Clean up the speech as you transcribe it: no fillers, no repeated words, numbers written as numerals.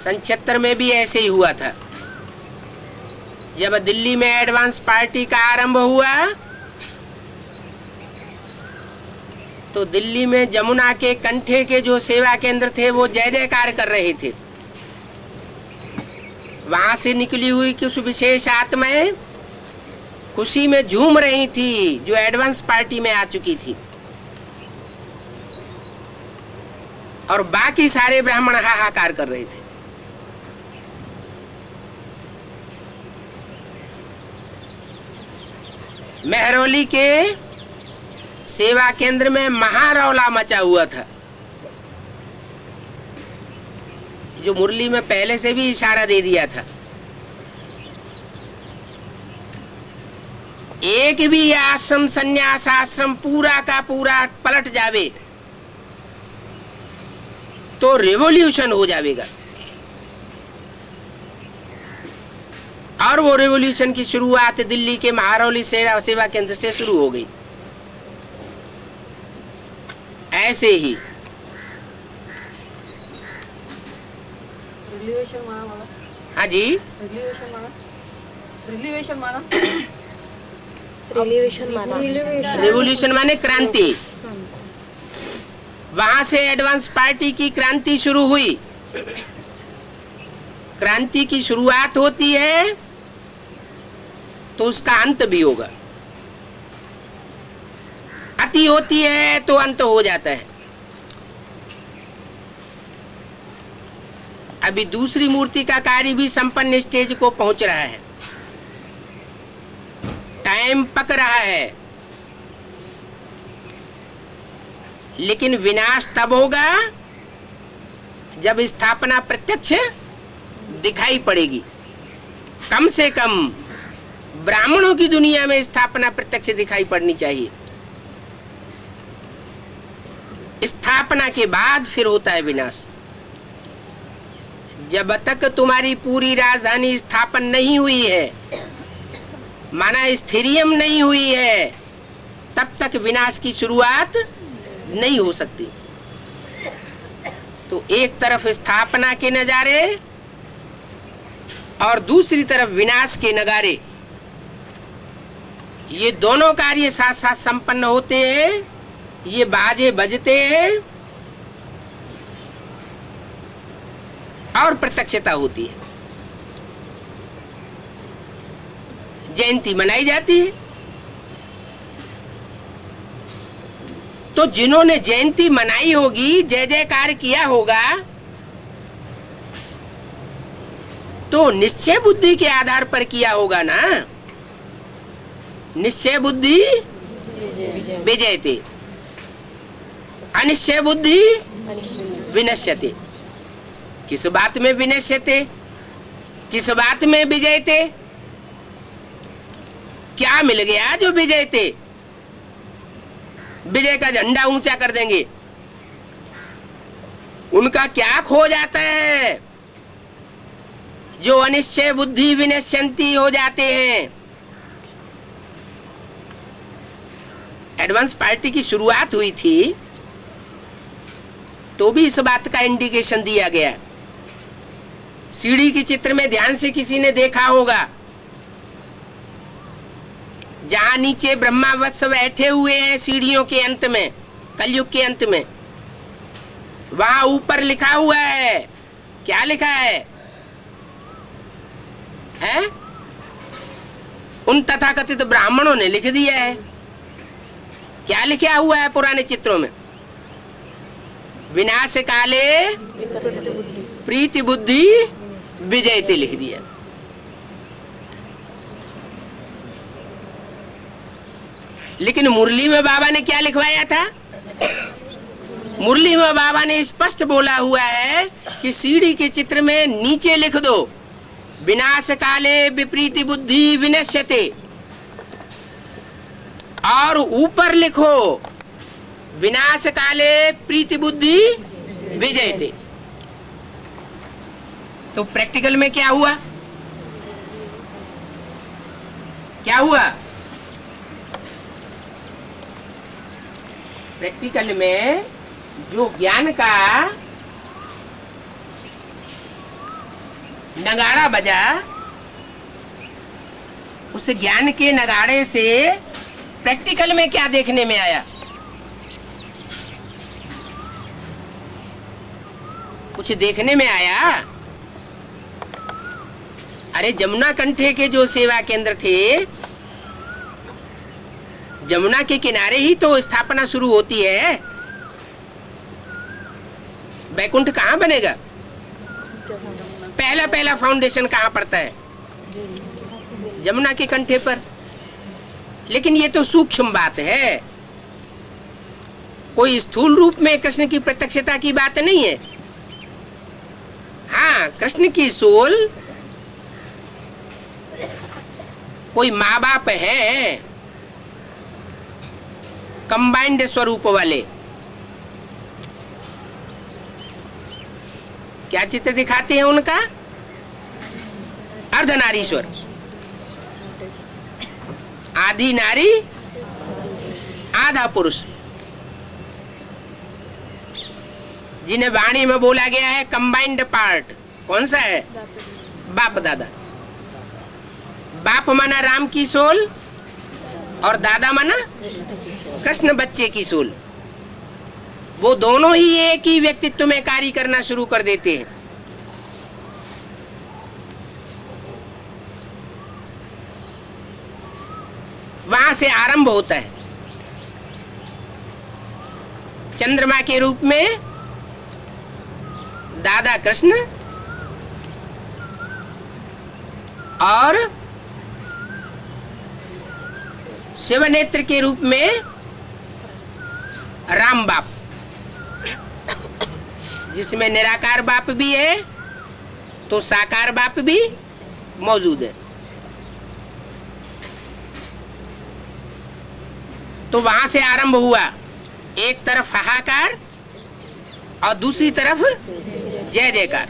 सन 76 में भी ऐसे ही हुआ था। जब दिल्ली में एडवांस पार्टी का आरंभ हुआ तो दिल्ली में जमुना के कंठे के जो सेवा केंद्र थे वो जय जयकार कर रहे थे। वहां से निकली हुई कुछ विशेष आत्माएं खुशी में झूम रही थी जो एडवांस पार्टी में आ चुकी थी, और बाकी सारे ब्राह्मण हाहाकार कर रहे थे। मेहरौली के सेवा केंद्र में महारौला मचा हुआ था, जो मुरली में पहले से भी इशारा दे दिया था। एक भी आश्रम संन्यास आश्रम पूरा का पूरा पलट जावे तो रेवोल्यूशन हो जाएगा, और वो रेवोल्यूशन की शुरुआत दिल्ली के महारौली सेवा केंद्र से शुरू हो गई। ऐसे ही हाँ जी, रेवोल्यूशन माने क्रांति। वहां से एडवांस पार्टी की क्रांति शुरू हुई। क्रांति की शुरुआत होती है तो उसका अंत भी होगा, अति होती है तो अंत हो जाता है। अभी दूसरी मूर्ति का कार्य भी संपन्न स्टेज को पहुंच रहा है, टाइम पक रहा है, लेकिन विनाश तब होगा जब स्थापना प्रत्यक्ष दिखाई पड़ेगी। कम से कम ब्राह्मणों की दुनिया में स्थापना प्रत्यक्ष दिखाई पड़नी चाहिए। स्थापना के बाद फिर होता है विनाश। जब तक तुम्हारी पूरी राजधानी स्थापन नहीं हुई है, माना स्थिरियम नहीं हुई है, तब तक विनाश की शुरुआत नहीं हो सकती। तो एक तरफ स्थापना के नजारे और दूसरी तरफ विनाश के नगारे, ये दोनों कार्य साथ साथ संपन्न होते हैं। ये बाजे बजते हैं और प्रत्यक्षता होती है। जयंती मनाई जाती है। तो जिन्होंने जयंती मनाई होगी, जय जयकार किया होगा, तो निश्चय बुद्धि के आधार पर किया होगा ना। निश्चय बुद्धि विजयते, अनिश्चय बुद्धि विनश्यते। किस बात में विनश्यते, किस बात में विजयते? क्या मिल गया जो विजयते? विजय का झंडा ऊंचा कर देंगे। उनका क्या खो जाता है जो अनिश्चय बुद्धि विनश्यंती हो जाते हैं? एडवांस पार्टी की शुरुआत हुई थी तो भी इस बात का इंडिकेशन दिया गया। सीढ़ी के चित्र में ध्यान से किसी ने देखा होगा, जहां नीचे ब्रह्मा वत्स बैठे हुए हैं सीढ़ियों के अंत में, कलयुग के अंत में, वहां ऊपर लिखा हुआ है। क्या लिखा है? उन तथाकथित ब्राह्मणों ने लिख दिया है। क्या लिखा हुआ है पुराने चित्रों में? विनाश काले प्रीति बुद्धि विजयते लिख दिया। लेकिन मुरली में बाबा ने क्या लिखवाया था? मुरली में बाबा ने स्पष्ट बोला हुआ है कि सीढ़ी के चित्र में नीचे लिख दो, विनाश काले विपरीति बुद्धि विनश्यते, और ऊपर लिखो विनाश काले प्रीति बुद्धि विजयते। तो प्रैक्टिकल में क्या हुआ? क्या हुआ? प्रैक्टिकल में जो ज्ञान का नगाड़ा बजा, उस ज्ञान के नगाड़े से प्रैक्टिकल में क्या देखने में आया? कुछ देखने में आया? अरे जमुना कंठे के जो सेवा केंद्र थे, जमुना के किनारे ही तो स्थापना शुरू होती है। बैकुंठ कहाँ बनेगा? पहला पहला फाउंडेशन कहाँ पड़ता है? जमुना के कंठे पर। लेकिन ये तो सूक्ष्म बात है, कोई स्थूल रूप में कृष्ण की प्रत्यक्षता की बात नहीं है। हाँ, कृष्ण की सोल कोई माँ बाप है कंबाइंड स्वरूप वाले। क्या चित्र दिखाते हैं उनका? अर्धनारीश्वर, आधी नारी आधा पुरुष, जिन्हें वाणी में बोला गया है कंबाइंड पार्ट। कौन सा है? बाप दादा। बाप माना राम की सोल और दादा माना कृष्ण बच्चे की सोल। वो दोनों ही एक ही व्यक्तित्व में कार्य करना शुरू कर देते हैं। वहां से आरंभ होता है। चंद्रमा के रूप में दादा कृष्ण और शिवनेत्र के रूप में राम बाप, जिसमें निराकार बाप भी है तो साकार बाप भी मौजूद है। तो वहां से आरंभ हुआ, एक तरफ हाहाकार और दूसरी तरफ जय जयकार।